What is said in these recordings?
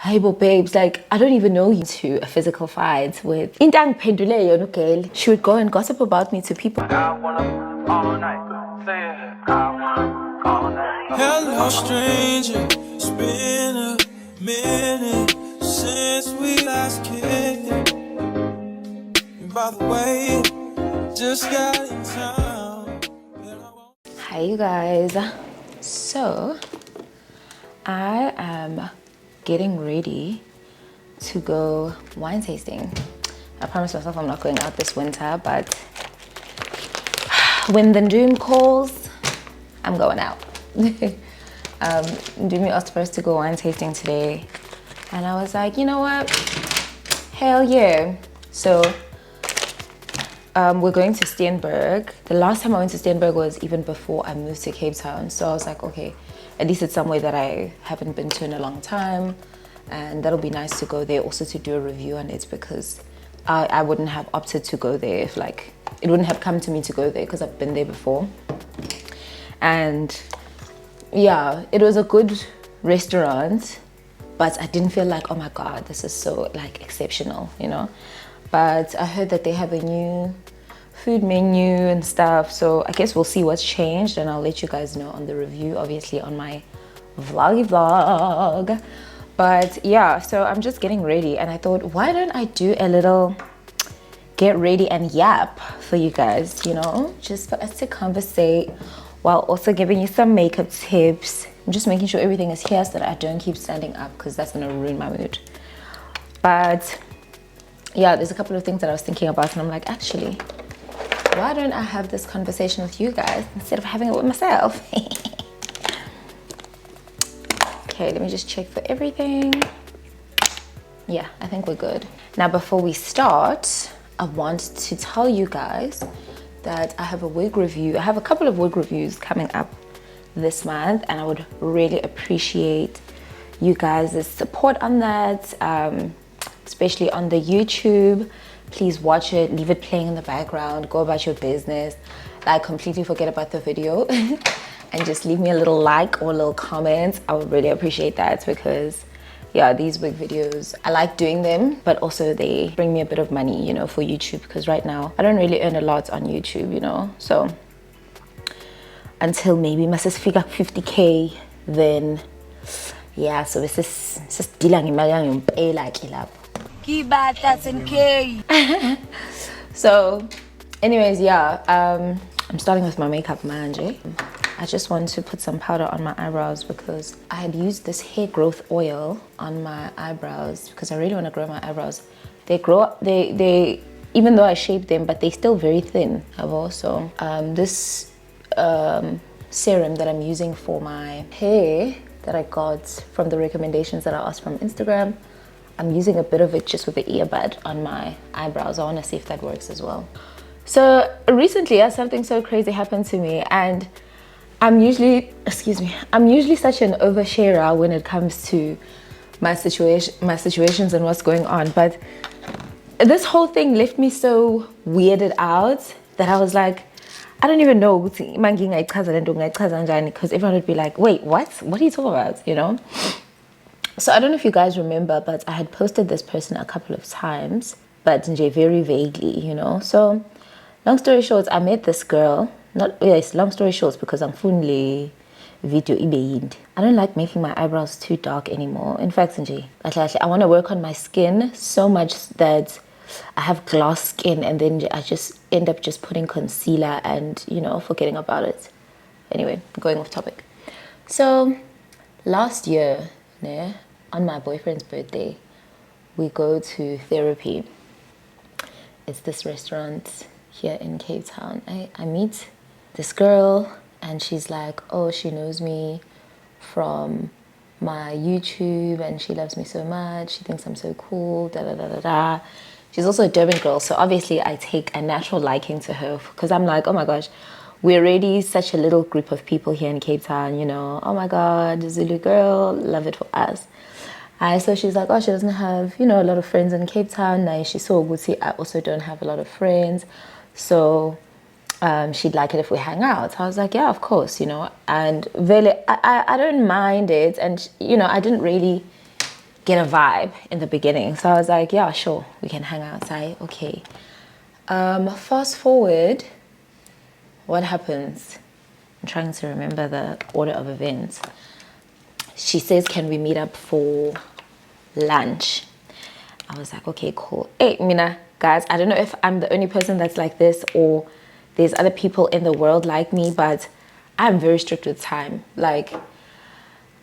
Hey, but babes, like, I don't even know you to a physical fight with Intang Pendule, you girl. She would go and gossip about me to people. Hello, stranger. It's been a minute since we last kicked it. By the way, just got in town. Hi, you guys. So, I am getting ready to go wine tasting. I promised myself I'm not going out this winter, but when the doom calls, I'm going out. Doomy was supposed to go wine tasting today, and I was like, you know what? Hell yeah. So we're going to Steenberg. The last time I went to Steenberg was even before I moved to Cape Town. So I was like, okay, at least it's somewhere that I haven't been to in a long time. And that'll be nice to go there also to do a review on it, because I wouldn't have opted to go there if like, it wouldn't have come to me to go there because I've been there before. And yeah, it was a good restaurant, but I didn't feel like, oh my God, this is so like exceptional, you know? But I heard that they have a new food menu and stuff, so I guess we'll see what's changed, and I'll let you guys know on the review, obviously on my vlog. But yeah, so I'm just getting ready, and I thought, why don't I do a little get ready and yap for you guys, you know, just for us to conversate while also giving you some makeup tips. I'm just making sure everything is here so that I don't keep standing up, because that's gonna ruin my mood. But yeah, there's a couple of things that I was thinking about, and I'm like, actually, why don't I have this conversation with you guys instead of having it with myself? Okay, let me just check for everything. Yeah, I think we're good. Now, before we start, I want to tell you guys that I have a wig review. I have a couple of wig reviews coming up this month, and I would really appreciate you guys' support on that, especially on the YouTube. Please watch it, leave it playing in the background, go about your business, like completely forget about the video and just leave me a little like or a little comment. I would really appreciate that, because yeah, these wig videos, I like doing them, but also they bring me a bit of money, you know, for YouTube, because right now I don't really earn a lot on YouTube, you know. So until maybe my sis figure 50K, then yeah, so it's just dealing in pay like it. So anyways, yeah, I'm starting with my makeup manager. I just want to put some powder on my eyebrows, because I had used this hair growth oil on my eyebrows because I really want to grow my eyebrows. They grow, they even though I shaped them, but they're still very thin. I've also this serum that I'm using for my hair that I got from the recommendations that I asked from Instagram. I'm using a bit of it just with the earbud on my eyebrows. I want to see if that works as well. So recently, something so crazy happened to me, and I'm usually such an oversharer when it comes to my situations and what's going on. But this whole thing left me so weirded out that I was like, I don't even know, because everyone would be like, wait, what? What are you talking about? You know? So I don't know if you guys remember, but I had posted this person a couple of times, but very vaguely, you know? So long story short, I met this girl. Long story short, because I'm fully video ibeid. I don't like making my eyebrows too dark anymore. In fact, I want to work on my skin so much that I have glass skin, and then I just end up just putting concealer and, you know, forgetting about it. Anyway, going off topic. So last year, on my boyfriend's birthday, we go to therapy. It's this restaurant here in Cape Town. I meet this girl, and she's like, oh, she knows me from my YouTube and she loves me so much. She thinks I'm so cool, da da da da da. She's also a Durban girl, so obviously I take a natural liking to her, because I'm like, oh my gosh, we're already such a little group of people here in Cape Town, you know. Oh my God, Zulu girl, love it for us. So she's like, oh, she doesn't have, you know, a lot of friends in Cape Town. She's so good. See, I also don't have a lot of friends. So she'd like it if we hang out. I was like, yeah, of course, you know. And really, I don't mind it. And, you know, I didn't really get a vibe in the beginning. So I was like, yeah, sure, we can hang outside. Okay. Fast forward, what happens? I'm trying to remember the order of events. She says, can we meet up for lunch? I was like, okay, cool. Hey, Mina, guys, I don't know if I'm the only person that's like this or there's other people in the world like me, but I'm very strict with time. Like,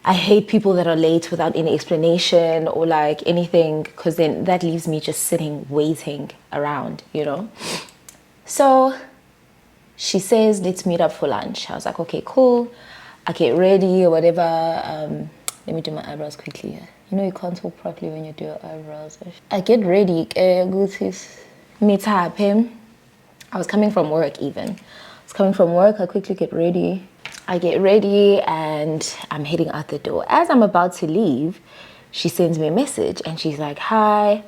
I hate people that are late without any explanation or like anything, because then that leaves me just sitting, waiting around, you know? So she says, let's meet up for lunch. I was like, okay, cool. I get ready or whatever. Let me do my eyebrows quickly. You know you can't talk properly when you do your eyebrows. I get ready. Meet up him. I was coming from work even. I was coming from work. I quickly get ready. I get ready and I'm heading out the door. As I'm about to leave, she sends me a message and she's like, hi,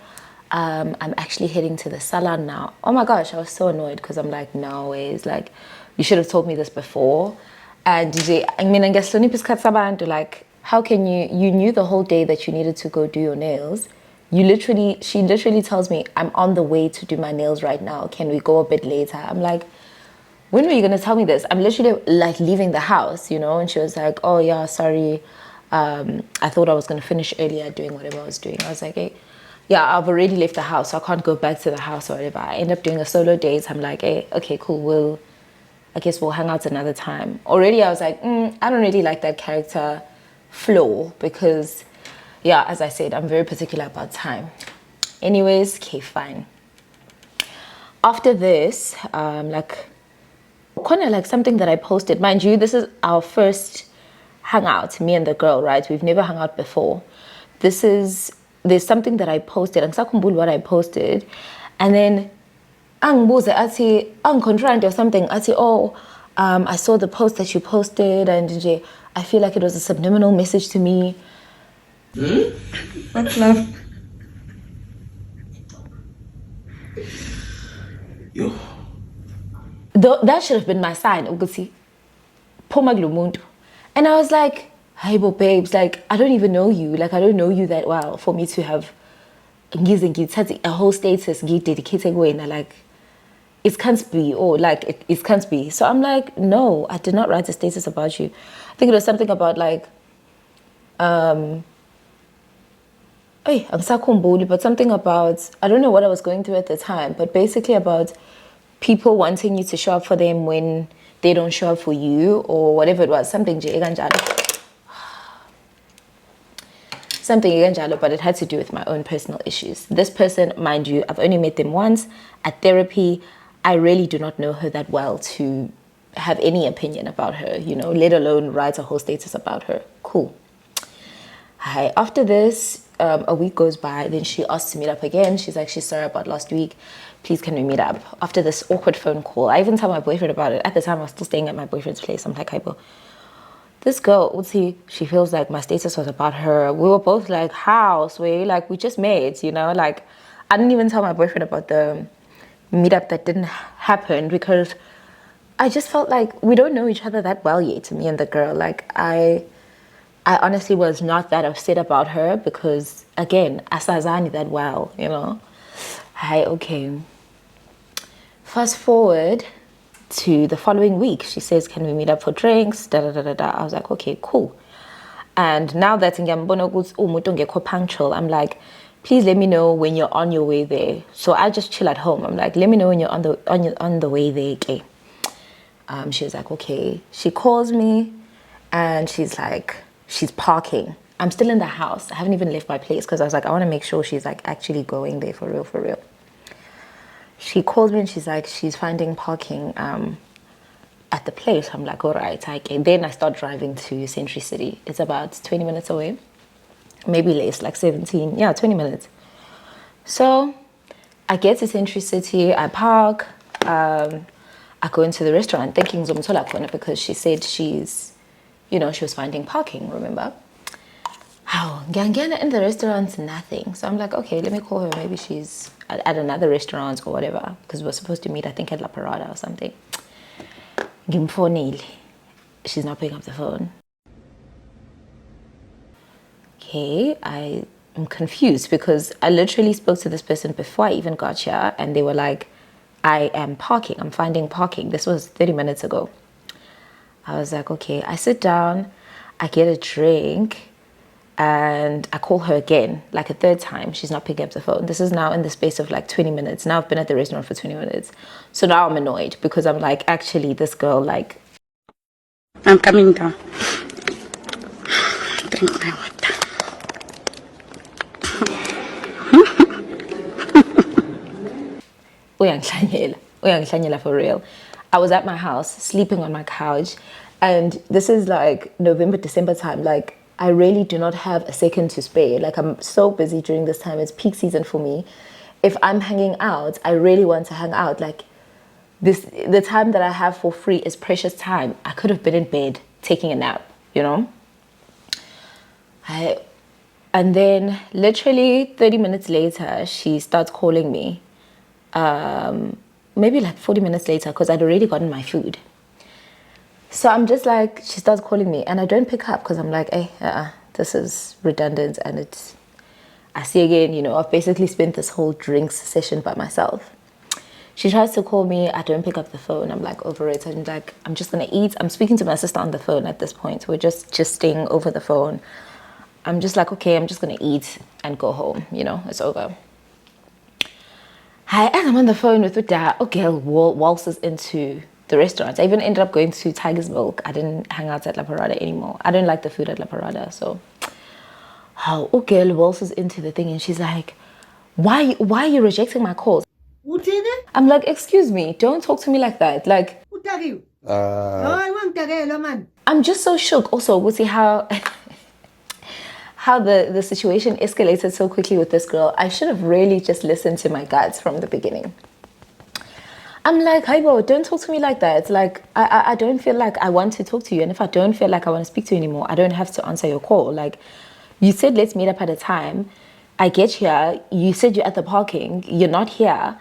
I'm actually heading to the salon now. Oh my gosh, I was so annoyed because I'm like, no ways, like, you should have told me this before. And I mean, I guess like, how can you knew the whole day that you needed to go do your nails. She literally tells me, I'm on the way to do my nails right now. Can we go a bit later? I'm like, when were you gonna tell me this? I'm literally like leaving the house, you know? And she was like, oh yeah, sorry. I thought I was gonna finish earlier doing whatever I was doing. I was like, hey, yeah, I've already left the house, so I can't go back to the house or whatever. I end up doing a solo date. I'm like, hey, okay, cool. I guess we'll hang out another time. Already I was like, I don't really like that character flaw because, yeah, as I said, I'm very particular about time. Anyways, okay, fine. After this, like something that I posted. Mind you, this is our first hangout, me and the girl, right? We've never hung out before. There's something that I posted. Angisakhumbuli what I posted. And then angibuze athi angicontrant or something athi I saw the post that you posted and I feel like it was a subliminal message to me. What's love? Yo. That should have been my sign. And I was like, hey, but babes, like, I don't even know you. Like, I don't know you that well for me to have a whole status dedicated way. Like, it can't be, or like, it can't be. So I'm like, no, I did not write a status about you. I think it was something about like, I'm Sakumbuli, but something about, I don't know what I was going through at the time, but basically about people wanting you to show up for them when they don't show up for you or whatever it was, something, but it had to do with my own personal issues. This person, mind you, I've only met them once at therapy. I really do not know her that well to have any opinion about her, you know, let alone write a whole status about her. Cool. Hi. After this, a week goes by, then she asks to meet up again. She's like, she's sorry about last week. Please, can we meet up? After this awkward phone call, I even tell my boyfriend about it. At the time, I was still staying at my boyfriend's place. I'm like, Hypo, this girl, she feels like my status was about her. We were both like, how, Sway? Like, we just met, you know? Like, I didn't even tell my boyfriend about the meetup that didn't happen because I just felt like we don't know each other that well yet, me and the girl. Like, I honestly was not that upset about her because, again, asazani that well, you know? Okay. Fast forward to the following week. She says, can we meet up for drinks? I was like, okay, cool. And now that punctual, I'm like, please let me know when you're on your way there. So I just chill at home. I'm like, let me know when you're on the way there. Okay. She was like, okay. She calls me and she's like, she's parking. I'm still in the house. I haven't even left my place because I was like, I want to make sure she's like actually going there for real. She calls me and she's like, she's finding parking at the place. I'm like, all right, okay. Then I start driving to Century City. It's about 20 minutes away, maybe less, like 17, 20 minutes. So I get to Century City, I park, I go into the restaurant thinking Zomtola Kona because she said she's, you know, she was finding parking, remember? Gangana in the restaurant, nothing. So I'm like, okay, let me call her. Maybe she's at another restaurant or whatever. Because we were supposed to meet, I think, at La Parada or something. She's not picking up the phone. Okay, I I'm confused because I literally spoke to this person before I even got here, and they were like, I am parking. I'm finding parking. This was 30 minutes ago. I was like, okay. I sit down, I get a drink, and I call her again, like a third time. She's not picking up the phone. This is now in the space of like 20 minutes. Now I've been at the restaurant for 20 minutes. So now I'm annoyed because I'm like, actually, this girl, like... I'm coming down. Drink my water. Uyangihlanyela for real. I was at my house, sleeping on my couch, and this is like November, December time. Like, I really do not have a second to spare. Like, I'm so busy during this time. It's peak season for me. If I'm hanging out, I really want to hang out. Like, the time that I have for free is precious time. I could have been in bed taking a nap, you know? And then literally 30 minutes later, she starts calling me. Maybe like 40 minutes later, because I'd already gotten my food. So I'm just like, she starts calling me, and I don't pick up because I'm like, hey, this is redundant, and I see again, you know, I've basically spent this whole drinks session by myself. She tries to call me, I don't pick up the phone. I'm like over it. I'm like, I'm just gonna eat. I'm speaking to my sister on the phone at this point. We're just staying over the phone. I'm just like, okay, I'm just gonna eat and go home, you know, it's over. Hi, as I'm on the phone with Uda, okay, waltzes into the restaurant. I even ended up going to Tiger's Milk. I didn't hang out at La Parada anymore. I don't like the food at La Parada, so how okay waltzes into the thing, and she's like, why are you rejecting my calls? I'm like, excuse me, don't talk to me like that. Like, I'm just so shook. Also, we'll see how the situation escalated so quickly with this girl. I should have really just listened to my guts from the beginning. I'm like, hey, bro, don't talk to me like that. It's like, I don't feel like I want to talk to you. And if I don't feel like I want to speak to you anymore, I don't have to answer your call. Like, you said, let's meet up at a time. I get here. You said you're at the parking. You're not here.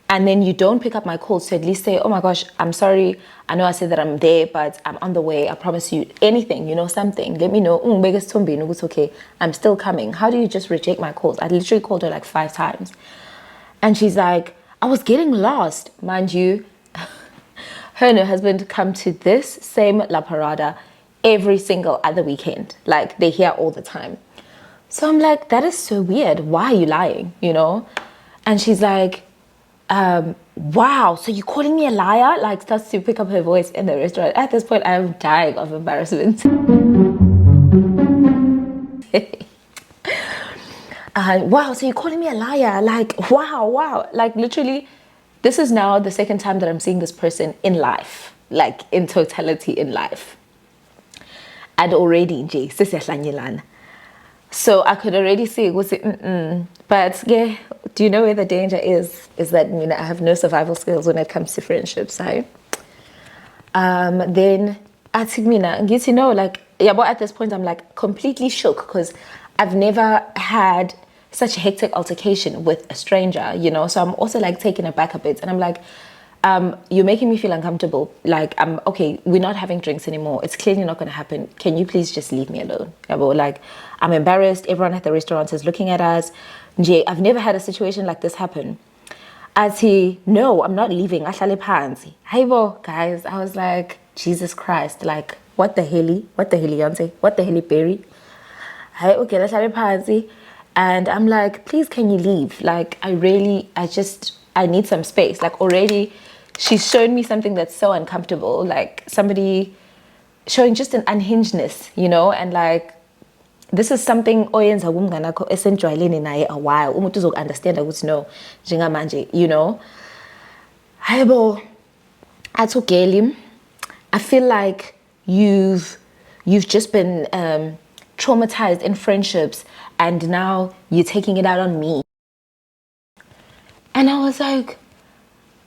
And then you don't pick up my calls to at least say, oh my gosh, I'm sorry. I know I said that I'm there, but I'm on the way. I promise you anything, you know, something. Let me know. It's okay. I'm still coming. How do you just reject my calls? I literally called her like 5 times. And she's like, I was getting lost. Mind you, her and her husband come to this same La Parada every single other weekend. Like, they're here all the time. So I'm like, that is so weird. Why are you lying, you know? And she's like, wow, so you're calling me a liar? Like, starts to pick up her voice in the restaurant. At this point, I'm dying of embarrassment. Wow, so you're calling me a liar? Like, wow. Like, literally, this is now the second time that I'm seeing this person in life. Like, in totality in life. And already, so I could already see it was but yeah, do you know where the danger is? Is that, you know, I have no survival skills when it comes to friendships. Then I think you know, like, yeah, but at this point I'm like completely shook because I've never had such a hectic altercation with a stranger, you know. So I'm also like taken aback a bit, and I'm like, you're making me feel uncomfortable. Like, I'm okay, we're not having drinks anymore. It's clearly not going to happen. Can you please just leave me alone? Like, I'm embarrassed. Everyone at the restaurant is looking at us. I've never had a situation like this happen. No, I'm not leaving. Hey, guys, I was like, Jesus Christ. Like, what the hell, Yonce? What the hell, Berry? Hey, okay, let's have a and I'm like, please, can you leave? Like, I need some space. Like, already she's shown me something that's so uncomfortable, like somebody showing just an unhingedness, you know. And like, this is something oyenza kumnganakho esenjwayelene naye a while umuntu uzokunderstand ukuthi no njengamanje, you know. Hayibo, athugeli, I feel like you've just been traumatized in friendships, and now you're taking it out on me. And I was like,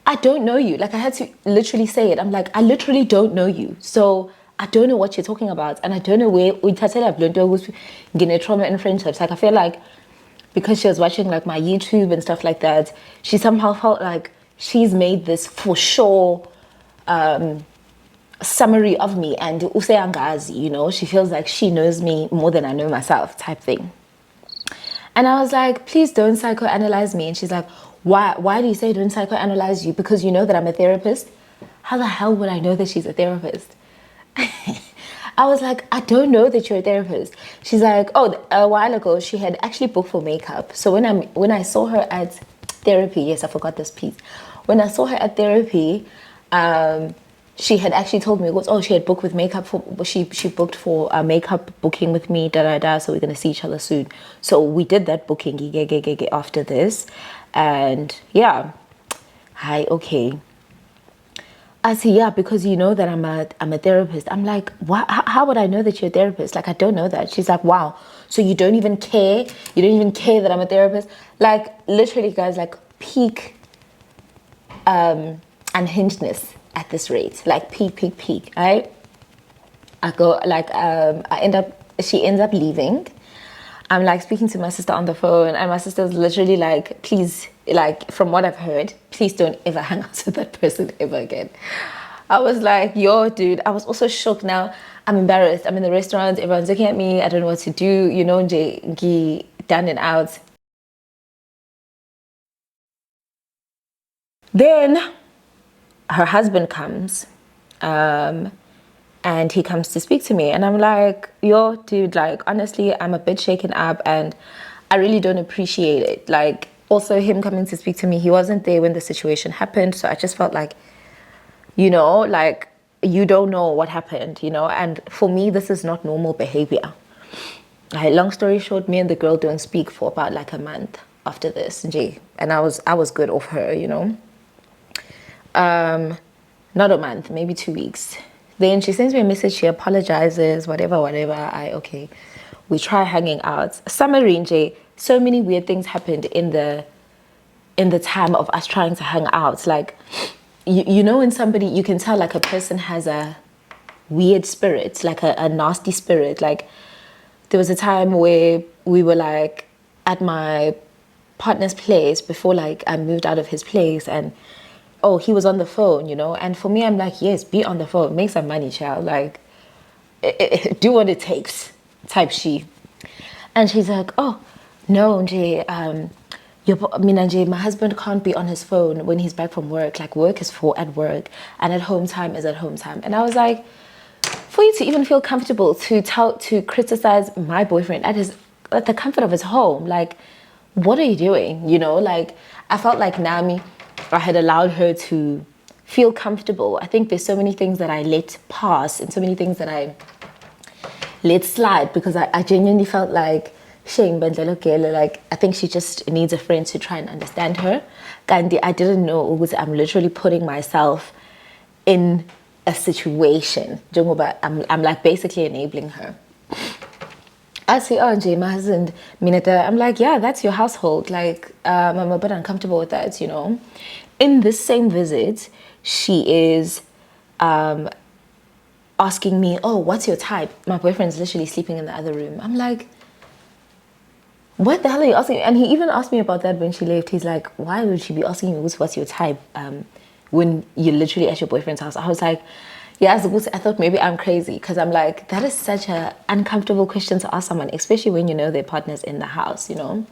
I don't know you. Like, I had to literally say it. I'm like, I literally don't know you. So I don't know what you're talking about. And I don't know where we was getting trauma in friendships. Like, I feel like because she was watching like my YouTube and stuff like that, she somehow felt like she's made this for sure summary of me. And useangazi, you know, she feels like she knows me more than I know myself type thing. And I was like, please don't psychoanalyze me. And she's like, why do you say don't psychoanalyze you? Because you know that I'm a therapist. How the hell would I know that she's a therapist? I was like, I don't know that you're a therapist. She's like, oh, a while ago she had actually booked for makeup. So when I saw her at therapy, yes, I forgot this piece. When I saw her at therapy, she had actually told me, she had booked with makeup she booked for a makeup booking with me, so we're gonna see each other soon. So we did that booking after this, and yeah, hi, okay. I say, yeah, because you know that I'm a therapist. I'm like, what? How would I know that you're a therapist? Like, I don't know that. She's like, wow, so you don't even care? You don't even care that I'm a therapist? Like, literally, guys, like peak unhingedness at this rate. Like peak, right? I go, like, she ends up leaving. I'm like speaking to my sister on the phone, and my sister's literally like, please, like, from what I've heard, please don't ever hang out with that person ever again. I was like, yo, dude, I was also shocked. Now I'm embarrassed. I'm in the restaurant, everyone's looking at me, I don't know what to do, you know, down and out. Then her husband comes, and he comes to speak to me, and I'm like, yo, dude, like, honestly, I'm a bit shaken up, and I really don't appreciate it. Like, also him coming to speak to me, he wasn't there when the situation happened, so I just felt like, you know, like, you don't know what happened, you know, and for me, this is not normal behavior. Long story short, me and the girl don't speak for about like a month after this, and I was good off her, you know. Not a month, maybe 2 weeks. Then she sends me a message, she apologizes, whatever. Okay. We try hanging out. Summary, Nje, so many weird things happened in the time of us trying to hang out. Like, you know, when somebody, you can tell like a person has a weird spirit, like a nasty spirit. Like, there was a time where we were like at my partner's place before like I moved out of his place, and he was on the phone, you know, and for me, I'm like, yes, be on the phone, make some money, child, like, do what it takes, type she. And she's like, oh, no, Nje, Nje, my husband can't be on his phone when he's back from work. Like, work is at work, and at home time is at home time. And I was like, for you to even feel comfortable to criticize my boyfriend at the comfort of his home, like, what are you doing? You know, like, I felt like Nami, I had allowed her to feel comfortable. I think there's so many things that I let pass and so many things that I let slide because I genuinely felt like Shane Bandelo, like, I think she just needs a friend to try and understand her. Gandhi, I didn't know it was, I'm literally putting myself in a situation. I'm like basically enabling her. I say, oh, Jay, my husband, Minata. I'm like, yeah, that's your household. Like, I'm a bit uncomfortable with that, you know. In this same visit, she is asking me, oh, what's your type? My boyfriend's literally sleeping in the other room. I'm like, what the hell are you asking? And he even asked me about that when she left. He's like, why would she be asking you what's your type when you're literally at your boyfriend's house? I was like, yeah, I thought maybe I'm crazy because I'm like, that is such an uncomfortable question to ask someone, especially when you know their partner's in the house, you know?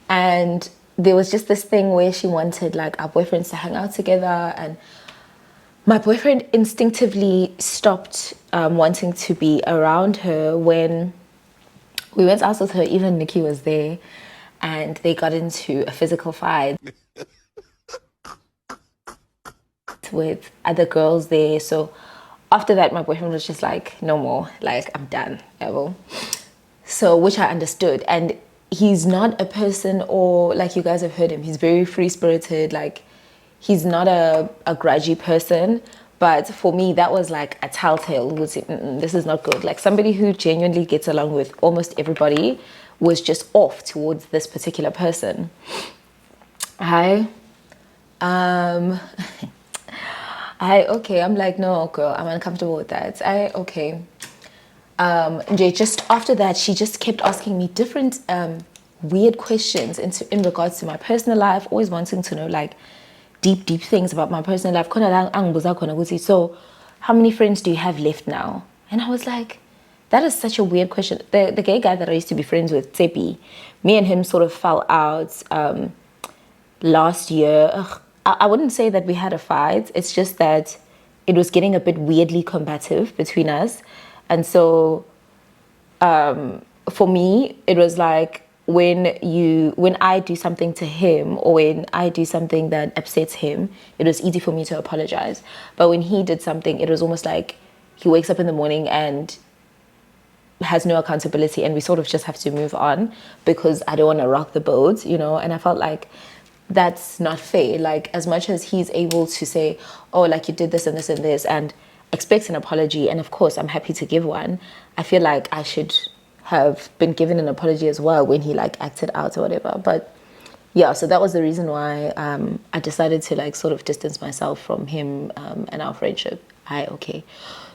And there was just this thing where she wanted like our boyfriends to hang out together, and my boyfriend instinctively stopped wanting to be around her when we went out with her. Even Nikki was there, and they got into a physical fight with other girls there. So after that, my boyfriend was just like, no more, like, I'm done, ever. So, which I understood. And he's not a person, or like you guys have heard him, he's very free-spirited, like, he's not a grudgy person. But for me, that was like a telltale. This is not good. Like, somebody who genuinely gets along with almost everybody was just off towards this particular person. I'm like, no, girl, I'm uncomfortable with that. Just after that, she just kept asking me different weird questions in regards to my personal life, always wanting to know like deep things about my personal life. So how many friends do you have left now? And I was like, That is such a weird question. The gay guy that I used to be friends with, Tsepi, me and him sort of fell out last year. Ugh, I wouldn't say that we had a fight. It's just that it was getting a bit weirdly combative between us. And so for me, it was like when I do something to him or when I do something that upsets him, it was easy for me to apologize. But when he did something, it was almost like he wakes up in the morning and has no accountability, and we sort of just have to move on because I don't want to rock the boat, you know. And I felt like that's not fair. Like, as much as he's able to say, oh, like, you did this and this and this, and expects an apology, and of course I'm happy to give one, I feel like I should have been given an apology as well when he like acted out or whatever. But yeah, so that was the reason why I decided to like sort of distance myself from him and our friendship. Okay.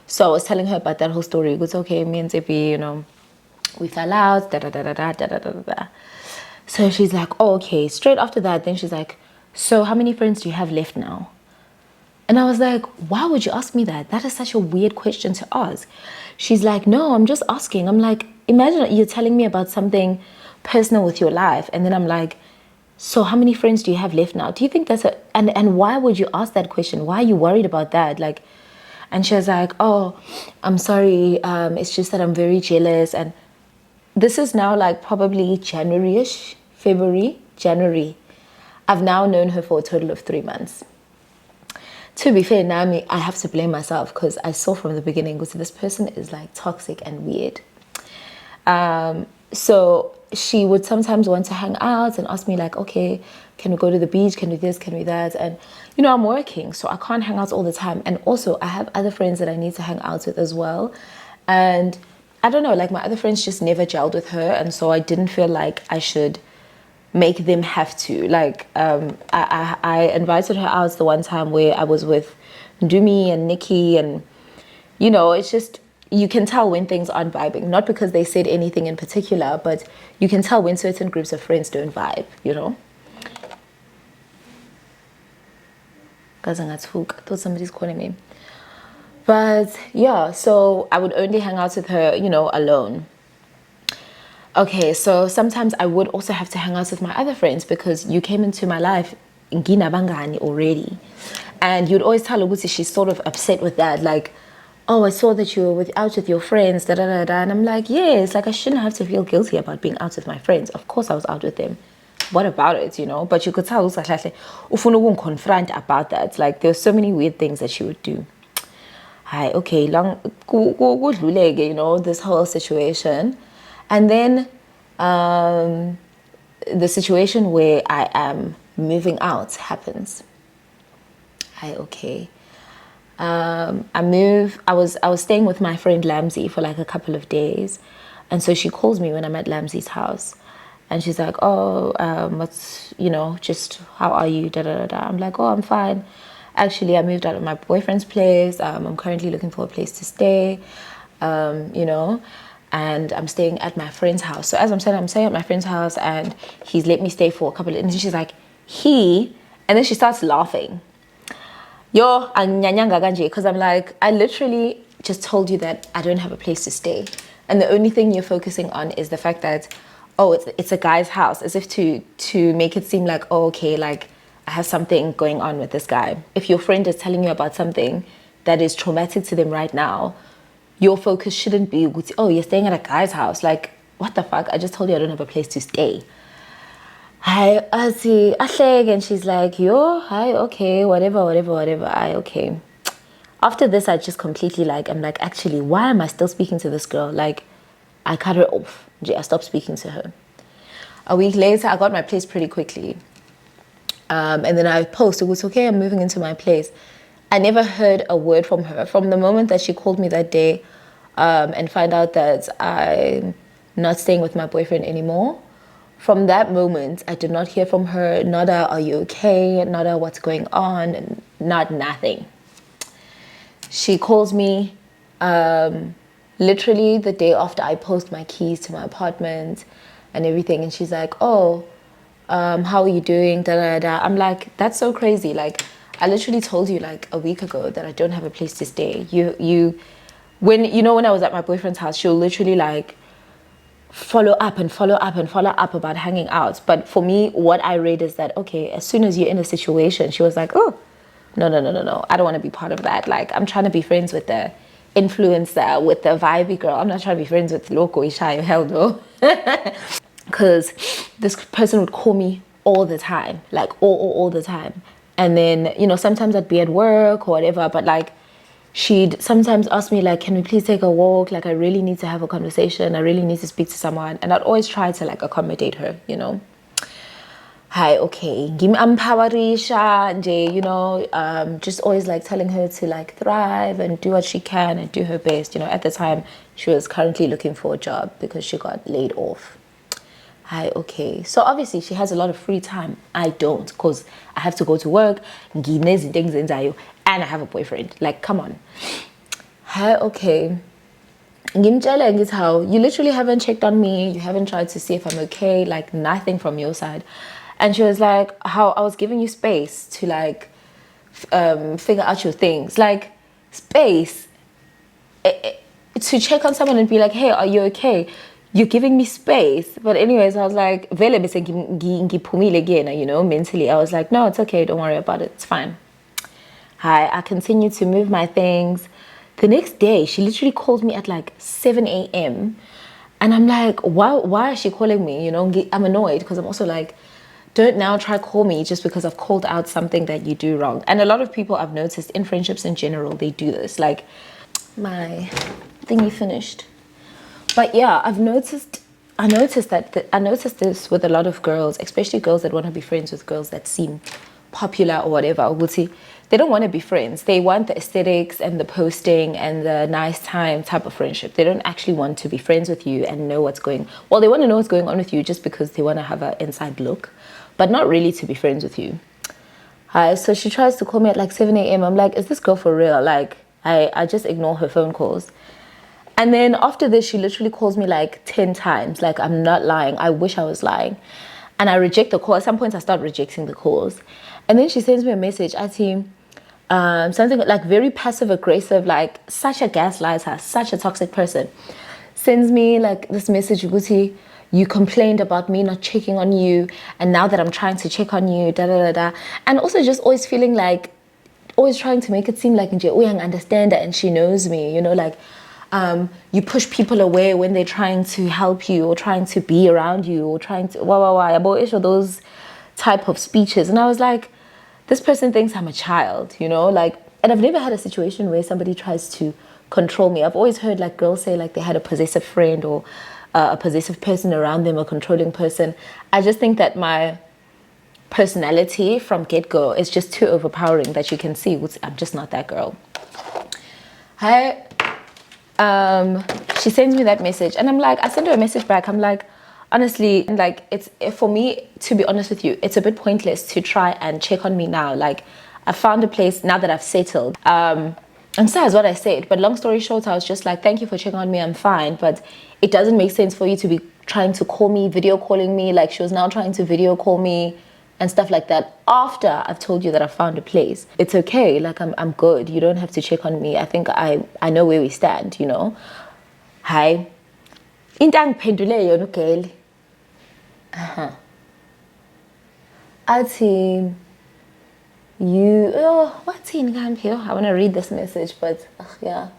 So I was telling her about that whole story. It was okay, me and Zippy, you know, we fell out, da da da da da da da da da. So she's like, oh, okay. Straight after that, then she's like, so how many friends do you have left now? And I was like, why would you ask me that? That is such a weird question to ask. She's like, no, I'm just asking. I'm like, imagine you're telling me about something personal with your life. And then I'm like, so how many friends do you have left now? Do you think that's and why would you ask that question? Why are you worried about that? Like, and she was like, oh, I'm sorry. It's just that I'm very jealous. And this is now like probably January-ish, January. I've now known her for a total of 3 months. To be fair, now I have to blame myself because I saw from the beginning, this person is like toxic and weird. So she would sometimes want to hang out and ask me like, okay, can we go to the beach? Can we this? Can we that? And, you know, I'm working, so I can't hang out all the time. And also I have other friends that I need to hang out with as well. And I don't know, like my other friends just never gelled with her. And so I didn't feel like I should make them have to. Like, I invited her out the one time where I was with Ndumi and Nikki, and, you know, it's just, you can tell when things aren't vibing. Not because they said anything in particular, but you can tell when certain groups of friends don't vibe, you know? Guys, I thought somebody's calling me. But yeah, so I would only hang out with her, you know, alone. Okay, so sometimes I would also have to hang out with my other friends because you came into my life ngina bangani already. And you'd always tell Ugusi she's sort of upset with that. Like, oh, I saw that you were out with your friends, da da da da. And I'm like, yes, like I shouldn't have to feel guilty about being out with my friends. Of course I was out with them. What about it, you know? But you could tell Ufunu confront about that. Like, there's so many weird things that she would do. Hi, okay, you know, this whole situation. And then the situation where I am moving out happens. Hi, okay. I was staying with my friend Lamsey for like a couple of days. And so she calls me when I'm at Lamsey's house. And she's like, oh, what's, you know, just how are you? Da, da, da, da. I'm like, oh, I'm fine. Actually, I moved out of my boyfriend's place. I'm currently looking for a place to stay, you know, and I'm staying at my friend's house. So as I'm staying at my friend's house, and he's let me stay for a couple of, and she's like, and then she starts laughing. Yo, because I'm like, I literally just told you that I don't have a place to stay. And the only thing you're focusing on is the fact that, oh, it's a guy's house, as if to make it seem like, oh, okay, like I have something going on with this guy. If your friend is telling you about something that is traumatic to them right now, your focus shouldn't be, oh, you're staying at a guy's house. Like, what the fuck? I just told you I don't have a place to stay. I see, and she's like, yo, hi, okay, whatever, okay. After this, I just completely I'm like, actually, why am I still speaking to this girl? Like, I cut her off. I stopped speaking to her. A week later, I got my place pretty quickly. And then I posted, it was okay, I'm moving into my place. I never heard a word from her. From the moment that she called me that day and find out that I'm not staying with my boyfriend anymore, from that moment, I did not hear from her. Not a, are you okay? Not a, what's going on? And not nothing. She calls me literally the day after I post my keys to my apartment and everything. And she's like, oh, how are you doing? Da, da, da. I'm like, that's so crazy. Like, I literally told you like a week ago that I don't have a place to stay. You when, you know, when I was at my boyfriend's house, she'll literally like follow up and follow up and follow up about hanging out. But for me, what I read is that, okay, as soon as you're in a situation, she was like, oh, no, no, no, no, no, I don't want to be part of that. Like, I'm trying to be friends with the influencer, with the vibey girl. I'm not trying to be friends with loco ishayo, hell no. Because this person would call me all the time, like all the time. And then, you know, sometimes I'd be at work or whatever, but like, she'd sometimes ask me like, can we please take a walk? Like, I really need to have a conversation. I really need to speak to someone. And I'd always try to like accommodate her, you know. Hi, okay, give me empowering, you know, just always like telling her to like thrive and do what she can and do her best. You know, at the time she was currently looking for a job because she got laid off. Hi, okay. So obviously she has a lot of free time. I don't, because I have to go to work, and I have a boyfriend. Like, come on. Hi, okay. How you literally haven't checked on me. You haven't tried to see if I'm okay. Like, nothing from your side. And she was like, how I was giving you space to like figure out your things. Like, space to check on someone and be like, hey, are you okay? You're giving me space. But anyways, I was like, vele bese ngiphumile again, you know, mentally. I was like, no, it's okay. Don't worry about it. It's fine. Hi, I continued to move my things. The next day, she literally called me at like 7 a.m. And I'm like, why is she calling me? You know, I'm annoyed because I'm also like, don't now try call me just because I've called out something that you do wrong. And a lot of people I've noticed in friendships in general, they do this. Like, my thingy finished. But yeah, I noticed this with a lot of girls, especially girls that want to be friends with girls that seem popular or whatever. We'll see. They don't want to be friends. They want the aesthetics and the posting and the nice time type of friendship. They don't actually want to be friends with you and know what's going. Well, they want to know what's going on with you just because they want to have an inside look, but not really to be friends with you. So she tries to call me at like 7 a.m. I'm like, is this girl for real? Like, I just ignore her phone calls. And then after this, she literally calls me like 10 times. Like, I'm not lying. I wish I was lying. And I reject the call. At some points, I start rejecting the calls. And then she sends me a message. I see something like very passive aggressive, like such a gaslighter, such a toxic person. Sends me like this message, Guti, you complained about me not checking on you. And now that I'm trying to check on you, da da da da. And also just always feeling like, always trying to make it seem like Nje Uyang understand her and she knows me, you know, like, you push people away when they're trying to help you or trying to be around you or trying to or those type of speeches. And I was like, this person thinks I'm a child, you know, like, and I've never had a situation where somebody tries to control me. I've always heard like girls say like they had a possessive friend or a possessive person around them, a controlling person. I just think that my personality from get-go is just too overpowering that you can see I'm just not that girl. She sends me that message and I'm like, I send her a message back. I'm like, honestly, like, it's, for me, to be honest with you, it's a bit pointless to try and check on me now. Like, I found a place now that I've settled. And so that's what I said. But long story short, I was just like, thank you for checking on me. I'm fine. But it doesn't make sense for you to be trying to call me, video calling me. Like, she was now trying to video call me and stuff like that after I've told you that I found a place. It's okay, like, I'm good. You don't have to check on me. I think I know where we stand, you know. Hi. Intang pendule yon girl. Ati you what's in here? I want to read this message, but yeah.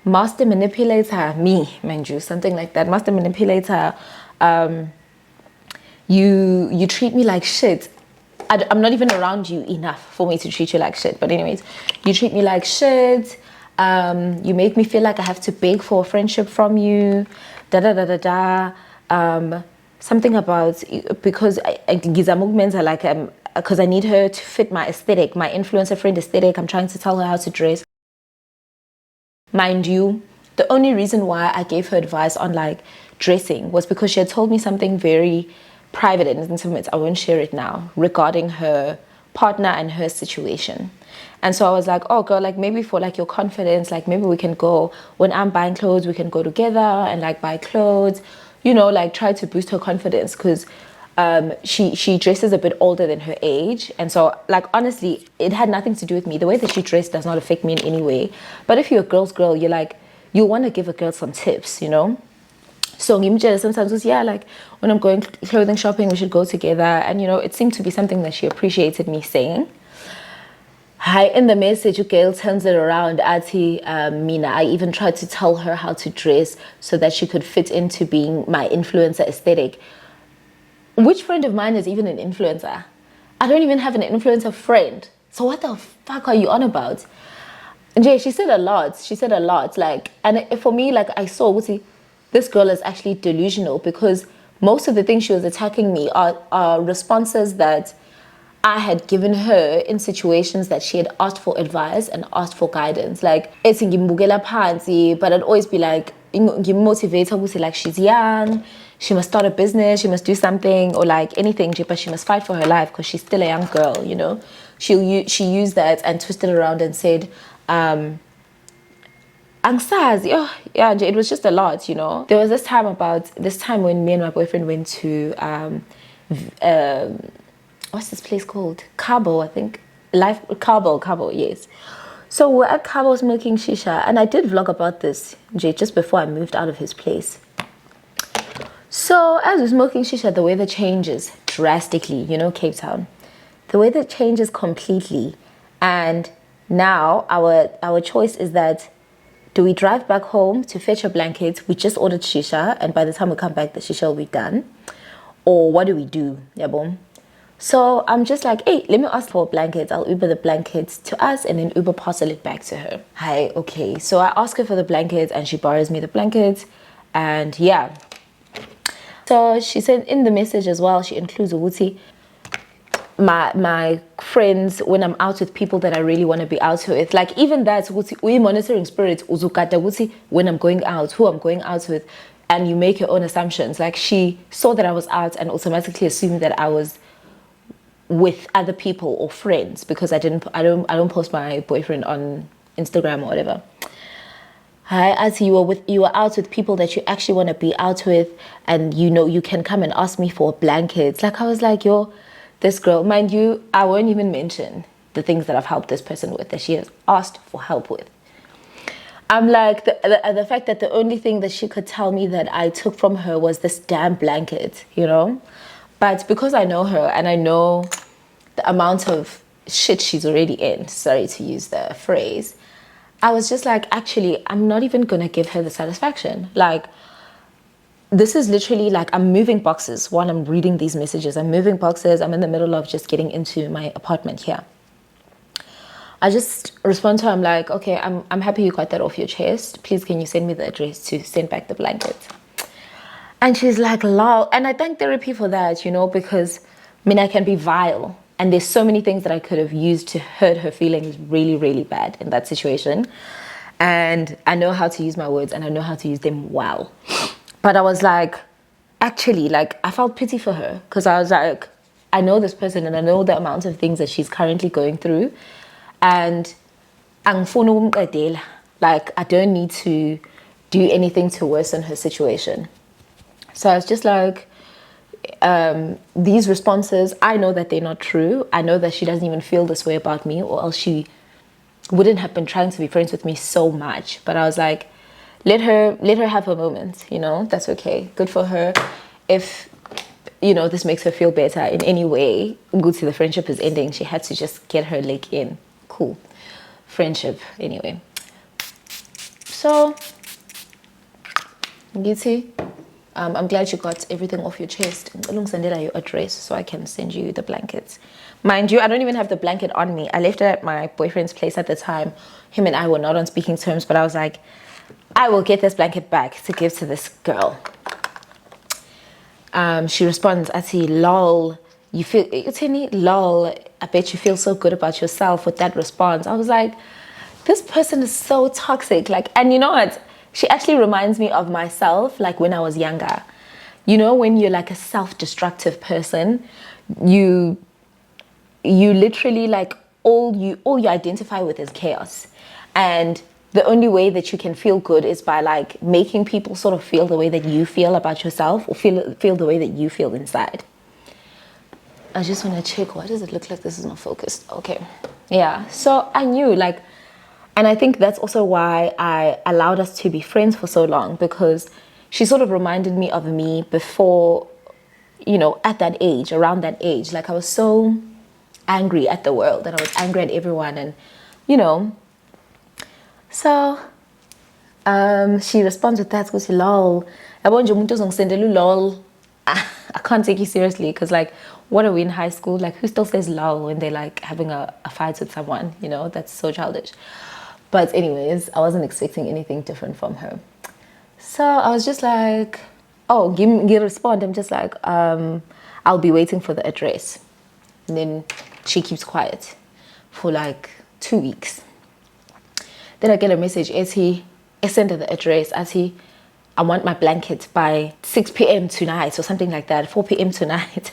Master manipulator, me, mind you, something like that. Master manipulator, you treat me like shit. I'm not even around you enough for me to treat you like shit. But anyways, you treat me like shit. You make me feel like I have to beg for a friendship from you. Da da da da da. Something about because movements are like because I need her to fit my aesthetic, my influencer friend aesthetic. I'm trying to tell her how to dress. Mind you, the only reason why I gave her advice on like dressing was because she had told me something very private and intimate, I won't share it now, regarding her partner and her situation. And so I was like, oh girl, like maybe for like your confidence, like maybe we can go, when I'm buying clothes, we can go together and like buy clothes, you know, like try to boost her confidence because she dresses a bit older than her age. And so like honestly, it had nothing to do with me. The way that she dressed does not affect me in any way. But if you're a girl's girl, you're like, you want to give a girl some tips, you know. So ngimtshela sometimes was, yeah, like when I'm going clothing shopping, we should go together. And you know, it seemed to be something that she appreciated me saying. Hi, in the message, girl turns it around. Mina, I even tried to tell her how to dress so that she could fit into being my influencer aesthetic. Which friend of mine is even an influencer? I don't even have an influencer friend. So what the fuck are you on about? Jay, she said a lot. She said a lot. Like, and for me, like, I saw, this girl is actually delusional, because most of the things she was attacking me are responses that I had given her in situations that she had asked for advice and asked for guidance. Like, it's ngimbukela phansi, but I'd always be like, motivate her, like, she's young, she must start a business, she must do something, or like anything, but she must fight for her life because she's still a young girl, you know. She used that and twisted it around and said, Angsazi, oh yeah, it was just a lot, you know. There was this time when me and my boyfriend went to what's this place called? Cabo, I think. Cabo, yes. So we're at Cabo smoking shisha, and I did vlog about this, just before I moved out of his place. So as we're smoking shisha, the weather changes drastically, you know, Cape Town. The weather changes completely, and now our choice is that, do we drive back home to fetch a blanket? We just ordered shisha, and by the time we come back, the shisha will be done. Or what do we do? Yeah, boom. So I'm just like, hey, let me ask for blankets. I'll Uber the blankets to us and then Uber parcel it back to her. Hi, okay. So I ask her for the blankets and she borrows me the blankets. And yeah. So she said in the message as well, she includes Uguti, my friends, when I'm out with people that I really want to be out with. Like, even that, we monitoring spirits, when I'm going out, who I'm going out with, and you make your own assumptions. Like, she saw that I was out and automatically assumed that I was with other people or friends, because I don't post my boyfriend on Instagram or whatever. As you were out with people that you actually want to be out with, and you know you can come and ask me for blankets. Like, I was like, yo, this girl, mind you, I won't even mention the things that I've helped this person with, that she has asked for help with. I'm like, the fact that the only thing that she could tell me that I took from her was this damn blanket, you know. But because I know her and I know the amount of shit she's already in, sorry to use the phrase, I was just like, actually, I'm not even gonna give her the satisfaction. Like, this is literally like, I'm moving boxes while I'm reading these messages. I'm moving boxes. I'm in the middle of just getting into my apartment here. I just respond to her. I'm like, okay, I'm happy you got that off your chest. Please, can you send me the address to send back the blankets? And she's like, lol. And I thank therapy for that, you know, because I mean, I can be vile. And there's so many things that I could have used to hurt her feelings really, really bad in that situation. And I know how to use my words, and I know how to use them well. But I was like, actually, like, I felt pity for her, because I was like, I know this person and I know the amount of things that she's currently going through. And like, I don't need to do anything to worsen her situation. So I was just like, these responses, I know that they're not true. I know that she doesn't even feel this way about me, or else she wouldn't have been trying to be friends with me so much. But I was like, let her have her moment, you know. That's okay, good for her. If, you know, this makes her feel better in any way, good to the friendship is ending, she had to just get her leg in. Cool friendship anyway. So you see, I'm glad you got everything off your chest. Send your address so I can send you the blankets. Mind you, I don't even have the blanket on me. I left it at my boyfriend's place at the time. Him and I were not on speaking terms, but I was like, I will get this blanket back to give to this girl. She responds, I see, lol, you feel, lol, I bet you feel so good about yourself with that response. I was like, this person is so toxic. Like, and you know what? She actually reminds me of myself, like when I was younger. You know, when you're like a self-destructive person, you literally, like, all you identify with is chaos. And the only way that you can feel good is by like making people sort of feel the way that you feel about yourself, or feel the way that you feel inside. I just want to check, why does it look like this is not focused? Okay. Yeah. So I knew, like, And I think that's also why I allowed us to be friends for so long, because she sort of reminded me of me before, you know, at that age, around that age. Like I was so angry at the world and I was angry at everyone, and, you know, so she responds with that, goes, lol. Lol. I can't take you seriously, because like, what are we in high school? Like, who still says lol when they're like having a fight with someone? You know, that's so childish. But anyways, I wasn't expecting anything different from her. So I was just like, oh, give me a respond. I'm just like, I'll be waiting for the address. And then she keeps quiet for like 2 weeks. Then I get a message, I send her the address, I want my blanket by 6 p.m. tonight or something like that, 4 p.m. tonight.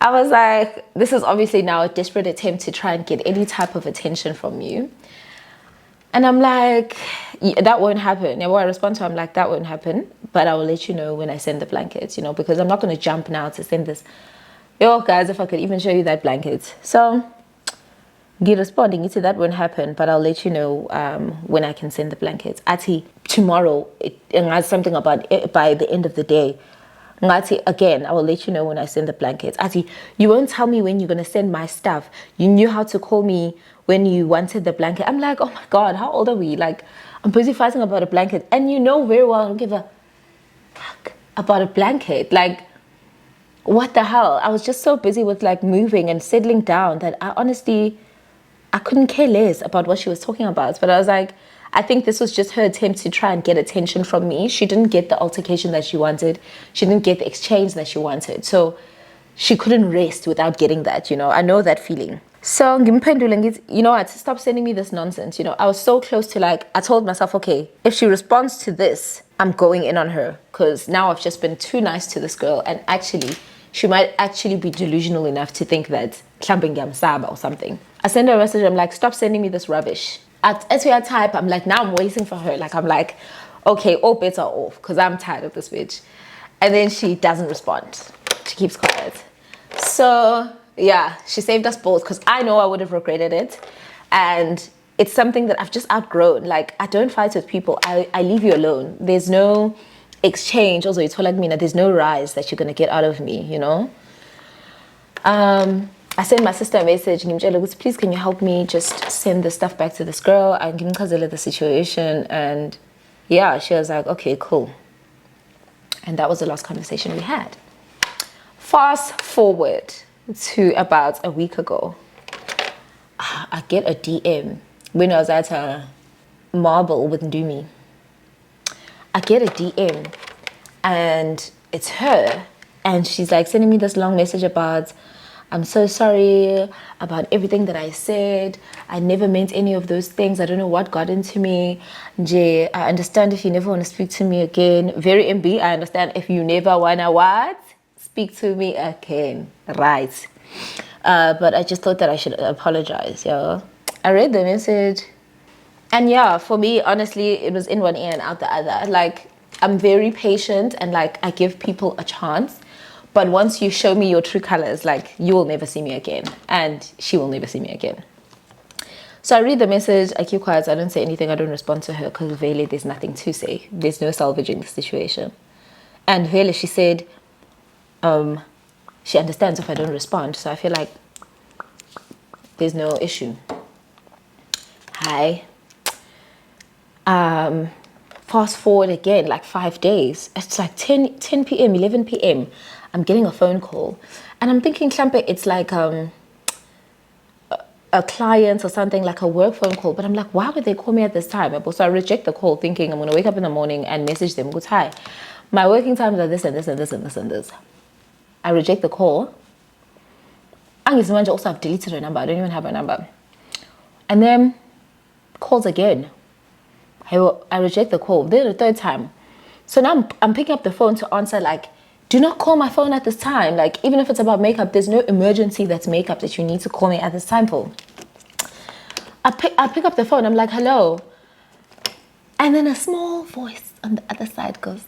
I was like, this is obviously now a desperate attempt to try and get any type of attention from you. And I'm like, that won't happen. And when I respond to her, I'm like, that won't happen, but I will let you know when I send the blankets, you know, because I'm not going to jump now to send this. Yo, guys, if I could even show you that blanket. So, get responding, you say that won't happen, but I'll let you know when I can send the blankets. Tomorrow, and something about it by the end of the day. Again, I will let you know when I send the blankets. You won't tell me when you're going to send my stuff. You knew how to call me when you wanted the blanket. I'm like, oh my God, how old are we? Like, I'm busy fighting about a blanket. And you know very well I don't give a fuck about a blanket. Like, what the hell? I was just so busy with like moving and settling down that I couldn't care less about what she was talking about. But I was like, I think this was just her attempt to try and get attention from me. She didn't get the altercation that she wanted. She didn't get the exchange that she wanted. So she couldn't rest without getting that, you know. I know that feeling. So, you know what, stop sending me this nonsense. You know, I was so close to like, I told myself, okay, if she responds to this, I'm going in on her. Because now I've just been too nice to this girl. And actually, she might actually be delusional enough to think that or something. I send her a message. I'm like, stop sending me this rubbish. As we type, I'm like, now I'm waiting for her. Like, I'm like, okay, all bets are off because I'm tired of this bitch. And then she doesn't respond. She keeps quiet. So, yeah, she saved us both because I know I would have regretted it. And it's something that I've just outgrown. Like, I don't fight with people. I leave you alone. There's no exchange. Also, it's like me, there's no rise that you're going to get out of me, you know? I sent my sister a message, please can you help me just send the stuff back to this girl and give me the situation. And yeah, she was like, okay, cool. And that was the last conversation we had. Fast forward to about a week ago, I get a DM when I was at a Marble with Ndumi. I get a DM and it's her, and she's like sending me this long message about, I'm so sorry about everything that I said. I never meant any of those things. I don't know what got into me. Jay, I understand if you never want to speak to me again. Very MB, I understand if you never want to what? Speak to me again. Right. But I just thought that I should apologize, yo. I read the message. And yeah, for me, honestly, it was in one ear and out the other. Like, I'm very patient and like I give people a chance. But once you show me your true colors, like, you will never see me again. And she will never see me again. So I read the message, I keep quiet, I don't say anything, I don't respond to her because really there's nothing to say. There's no salvaging the situation. And really she said, she understands if I don't respond. So I feel like there's no issue. Hi. Fast forward again, like 5 days. It's like 10 p.m., 11 p.m. I'm getting a phone call. And I'm thinking, Klampe, it's like a client or something, like a work phone call. But I'm like, why would they call me at this time? So I reject the call thinking I'm going to wake up in the morning and message them, go, hi, my working times are this and this and this and this and this. I reject the call. Also, I've deleted her number. I don't even have her number. And then calls again. I reject the call. Then the third time. So now I'm picking up the phone to answer, like, do not call my phone at this time. Like, even if it's about makeup, there's no emergency that's makeup that you need to call me at this time for. I pick up the phone. I'm like, hello. And then a small voice on the other side goes,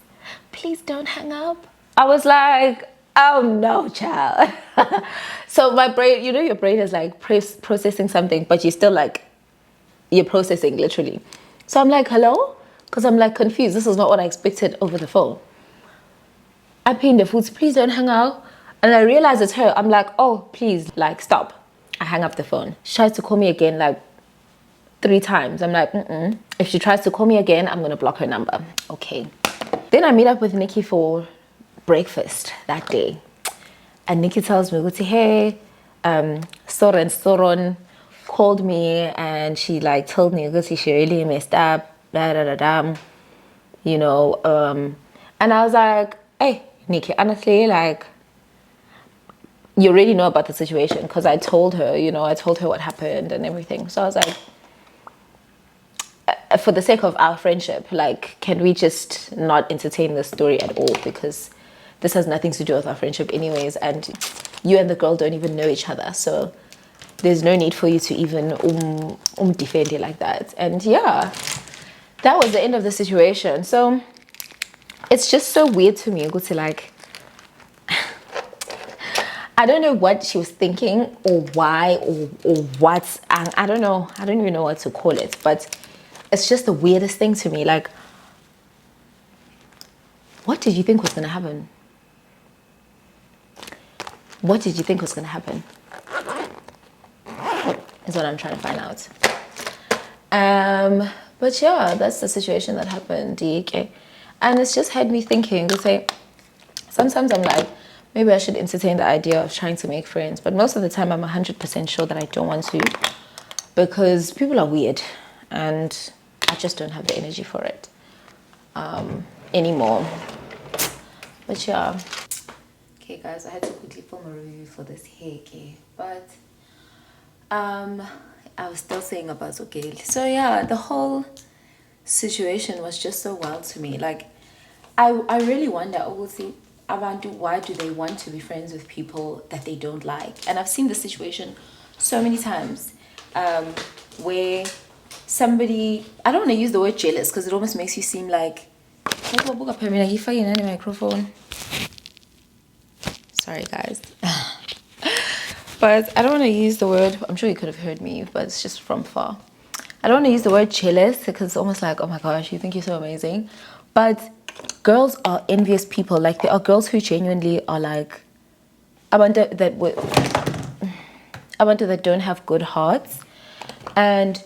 please don't hang up. I was like, oh no, child. So my brain, you know, your brain is like processing something, but you're still like, you're processing literally. So I'm like, hello? Because I'm like confused. This is not what I expected over the phone. I pinged the foods, please don't hang out. And I realize it's her. I'm like, oh, please, like, stop. I hang up the phone. She tries to call me again, like, 3 times. I'm like, If she tries to call me again, I'm going to block her number. Okay. Then I meet up with Nikki for breakfast that day. And Nikki tells me, hey, Soren called me and she like told me she really messed up, you know. And I was like, hey, Nikki, honestly, like, you already know about the situation because I told her, you know, I told her what happened and everything. So I was like, for the sake of our friendship, like, can we just not entertain this story at all? Because this has nothing to do with our friendship anyways. And you and the girl don't even know each other. So there's no need for you to even defend it like that. And yeah, that was the end of the situation. So it's just so weird to me, like, I don't know what she was thinking or why or what. I don't know. I don't even know what to call it. But it's just the weirdest thing to me. Like, what did you think was going to happen? What did you think was going to happen? Is what I'm trying to find out. But yeah, that's the situation that happened, DK. And it's just had me thinking, sometimes I'm like, maybe I should entertain the idea of trying to make friends. But most of the time, I'm 100% sure that I don't want to. Because people are weird. And I just don't have the energy for it anymore. But yeah. Okay, guys, I had to quickly film a review for this hair, okay? But I was still saying about okay. So yeah, the whole situation was just so wild to me. Like, I really wonder, why do they want to be friends with people that they don't like? And I've seen this situation so many times where somebody, I don't want to use the word jealous because it almost makes you seem like microphone. Sorry, guys. But I don't want to use the word, I'm sure you could have heard me, but it's just from far. I don't want to use the word jealous because it's almost like, oh my gosh, you think you're so amazing. But girls are envious people. Like, there are girls who genuinely are like, abantu that don't have good hearts. And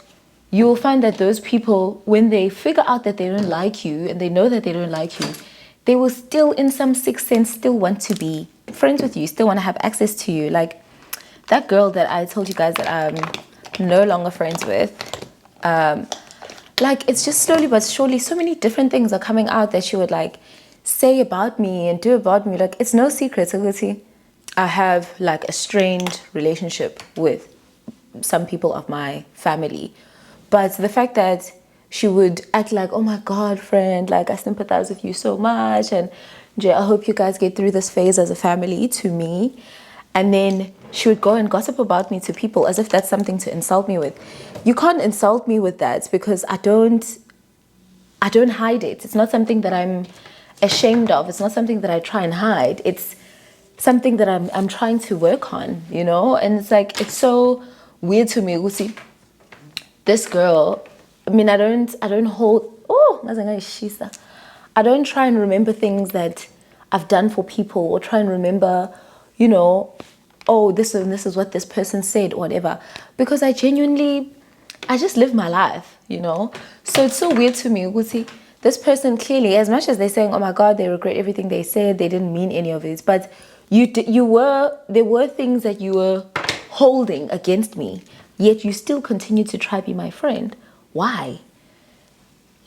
you will find that those people, when they figure out that they don't like you and they know that they don't like you, they will still, in some sixth sense, still want to be friends with you, still want to have access to you. Like, that girl that I told you guys that I'm no longer friends with, like, it's just slowly but surely so many different things are coming out that she would like say about me and do about me. Like, it's no secret, I have like a strained relationship with some people of my family. But the fact that she would act like, oh my God, friend, like, I sympathize with you so much. And Jay, I hope you guys get through this phase as a family, to me. And then she would go and gossip about me to people as if that's something to insult me with. You can't insult me with that because I don't hide it. It's not something that I'm ashamed of. It's not something that I try and hide. It's something that I'm trying to work on, you know? And it's like, it's so weird to me. See, this girl, I mean, I don't try and remember things that I've done for people or try and remember, you know, oh, this is what this person said or whatever. Because I just live my life, you know? So it's so weird to me. See, this person clearly, as much as they're saying, oh my God, they regret everything they said, they didn't mean any of it. But there were things that you were holding against me, yet you still continue to try to be my friend. Why?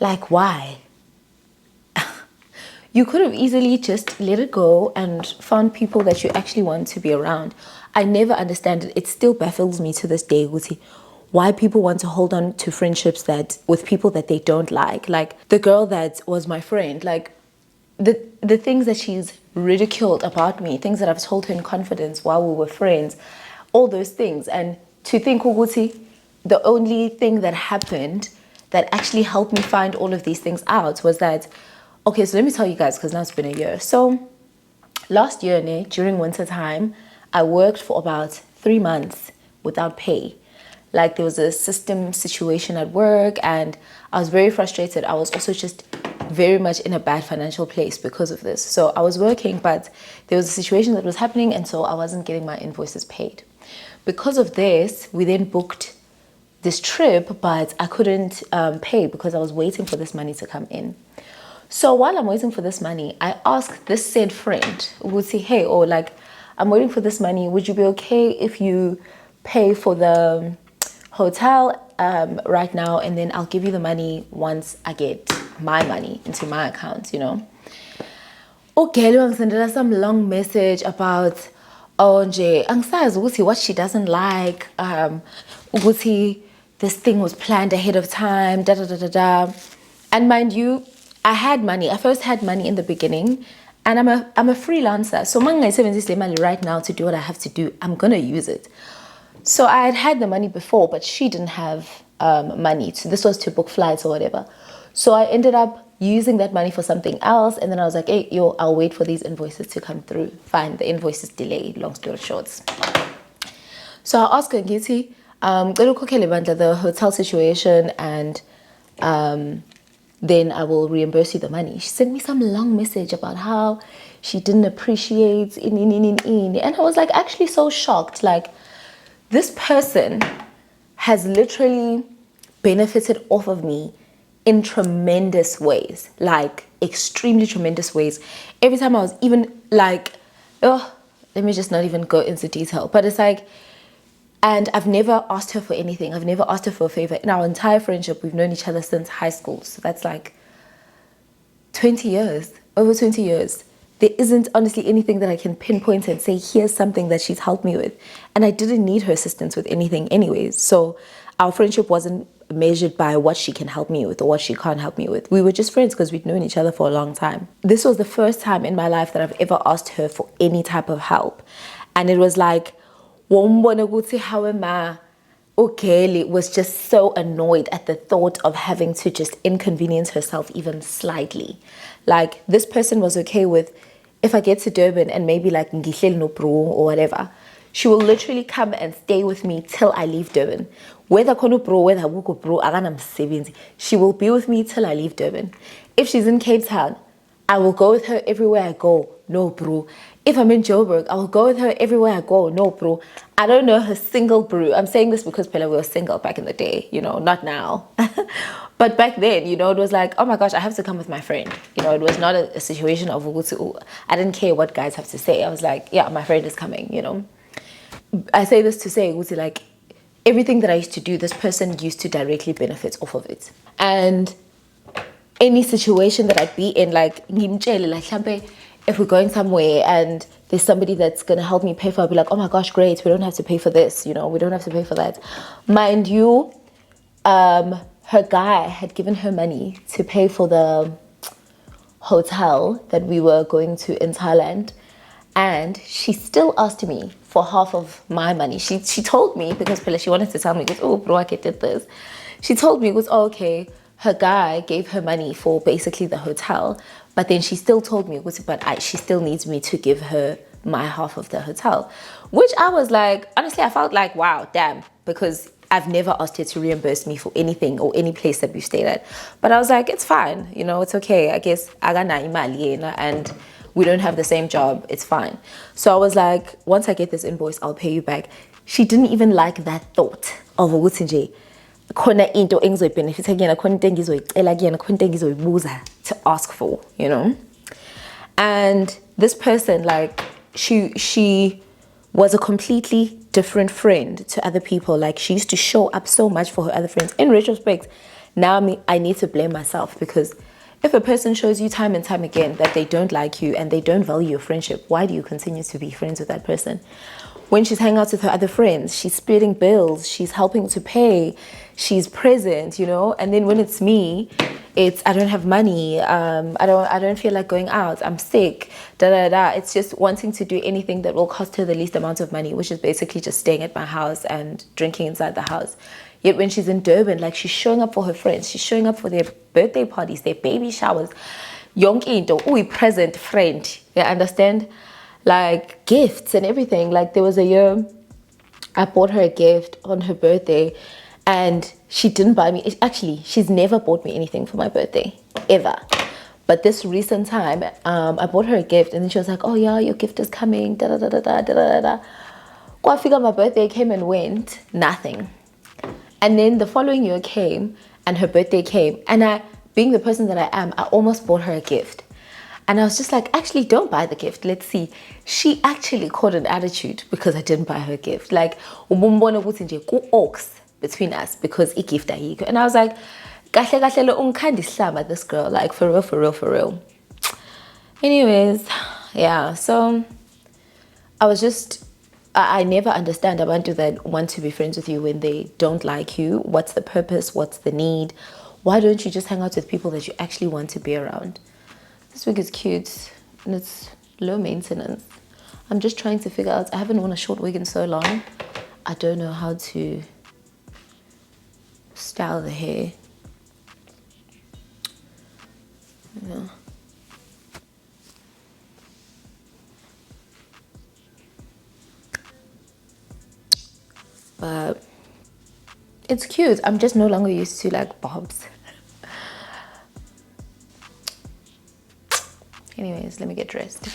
Like, why? You could have easily just let it go and found people that you actually want to be around. I never understand it. It still baffles me to this day, Guti, why people want to hold on to friendships with people that they don't like. Like the girl that was my friend, like the things that she's ridiculed about me, things that I've told her in confidence while we were friends, all those things. And to think, Guti, the only thing that happened that actually helped me find all of these things out was that, okay, so let me tell you guys, because now it's been a year. So last year, during winter time, I worked for about 3 months without pay. Like there was a system situation at work and I was very frustrated. I was also just very much in a bad financial place because of this. So I was working, but there was a situation that was happening and so I wasn't getting my invoices paid. Because of this, we then booked this trip, but I couldn't pay because I was waiting for this money to come in. So while I'm waiting for this money, I asked this said friend, who would say, hey, or like, I'm waiting for this money. Would you be okay if you pay for the hotel right now, and then I'll give you the money once I get my money into my account, you know? Okay, I'm sending her some long message about, oh, nje, angisazi ukuthi what she doesn't like, ukuthi this thing was planned ahead of time, da da da da da. And mind you, I had money. I first had money in the beginning, and I'm a freelancer. So money right now to do what I have to do, I'm gonna use it. So I had the money before, but she didn't have money. So this was to book flights or whatever. So I ended up using that money for something else, and then I was like, hey, yo, I'll wait for these invoices to come through. Fine, the invoice is delayed, long story short. So I asked her, Giti, the hotel situation, and then I will reimburse you the money. She sent me some long message about how she didn't appreciate and I was like actually so shocked. Like, this person has literally benefited off of me in tremendous ways, like extremely tremendous ways. Every time I was even like, oh, let me just not even go into detail, but it's like, and I've never asked her for anything. I've never asked her for a favor. In our entire friendship, we've known each other since high school. So that's like 20 years, over 20 years. There isn't honestly anything that I can pinpoint and say, here's something that she's helped me with. And I didn't need her assistance with anything anyways. So our friendship wasn't measured by what she can help me with or what she can't help me with. We were just friends because we'd known each other for a long time. This was the first time in my life that I've ever asked her for any type of help. And it was like, Kelly was just so annoyed at the thought of having to just inconvenience herself even slightly. Like, this person was okay with, if I get to Durban and maybe like ngihleli no bro or whatever, she will literally come and stay with me till I leave Durban. Whether kono bro, whether wuko bro, she will be with me till I leave Durban. If she's in Cape Town, I will go with her everywhere I go. No, bro. If I'm in Joburg, I will go with her everywhere I go. No, bro. I don't know her single brew. I'm saying this because Pella, we were single back in the day, you know, not now. But back then, you know, it was like, oh my gosh, I have to come with my friend. You know, it was not a situation of, I didn't care what guys have to say. I was like, yeah, my friend is coming, you know. I say this to say, like, everything that I used to do, this person used to directly benefit off of it. And any situation that I'd be in, like if we're going somewhere and there's somebody that's going to help me pay for it, I'll be like, oh my gosh, great, we don't have to pay for this, you know, we don't have to pay for that. Mind you, her guy had given her money to pay for the hotel that we were going to in Thailand, and she still asked me for half of my money. She told me, because she wanted to tell me, oh, bro, I did this. She told me, oh, okay, her guy gave her money for basically the hotel, but then she still told me, she still needs me to give her my half of the hotel. Which I was like, honestly, I felt like, wow, damn, because I've never asked her to reimburse me for anything or any place that we've stayed at. But I was like, it's fine, you know, it's okay. I guess and we don't have the same job, it's fine. So I was like, once I get this invoice, I'll pay you back. She didn't even like that thought of ukuthi khona into engizoyibhenefitha kuyena, khona into engizoyicela kuyena, khona into engizoyibuza to ask for, you know. And this person, like, she was a completely different friend to other people. Like, she used to show up so much for her other friends. In retrospect, now I need to blame myself, because if a person shows you time and time again that they don't like you and they don't value your friendship, why do you continue to be friends with that person? When she's hanging out with her other friends, she's splitting bills, she's helping to pay, she's present, you know. And then when it's me, it's, I don't have money, I don't feel like going out, I'm sick, da da da. It's just wanting to do anything that will cost her the least amount of money, which is basically just staying at my house and drinking inside the house. Yet when she's in Durban, like, she's showing up for her friends, she's showing up for their birthday parties, their baby showers, yonke into present friend, you understand? Like, gifts and everything. Like, there was a year I bought her a gift on her birthday, and she didn't buy me. Actually, she's never bought me anything for my birthday, ever. But this recent time, I bought her a gift, and then she was like, "Oh yeah, your gift is coming." Da da da da da da da da. Go, I figure my birthday came and went, nothing. And then the following year came, and her birthday came, and I, being the person that I am, I almost bought her a gift. And I was just like, actually, don't buy the gift. Let's see. She actually caught an attitude because I didn't buy her a gift. Like, ubumbona ukuthi nje ku-oaks between us because gift ayikho. And I was like, kahle kahle lo ungikhanda isihlamba this girl. Like, for real, for real, for real. Anyways, yeah. So I was just, I never understand abantu that want to be friends with you when they don't like you. What's the purpose? What's the need? Why don't you just hang out with people that you actually want to be around? This wig is cute and it's low maintenance. I'm just trying to figure out, I haven't worn a short wig in so long. I don't know how to style the hair. Yeah. But it's cute. I'm just no longer used to like bobs. Anyways, let me get dressed.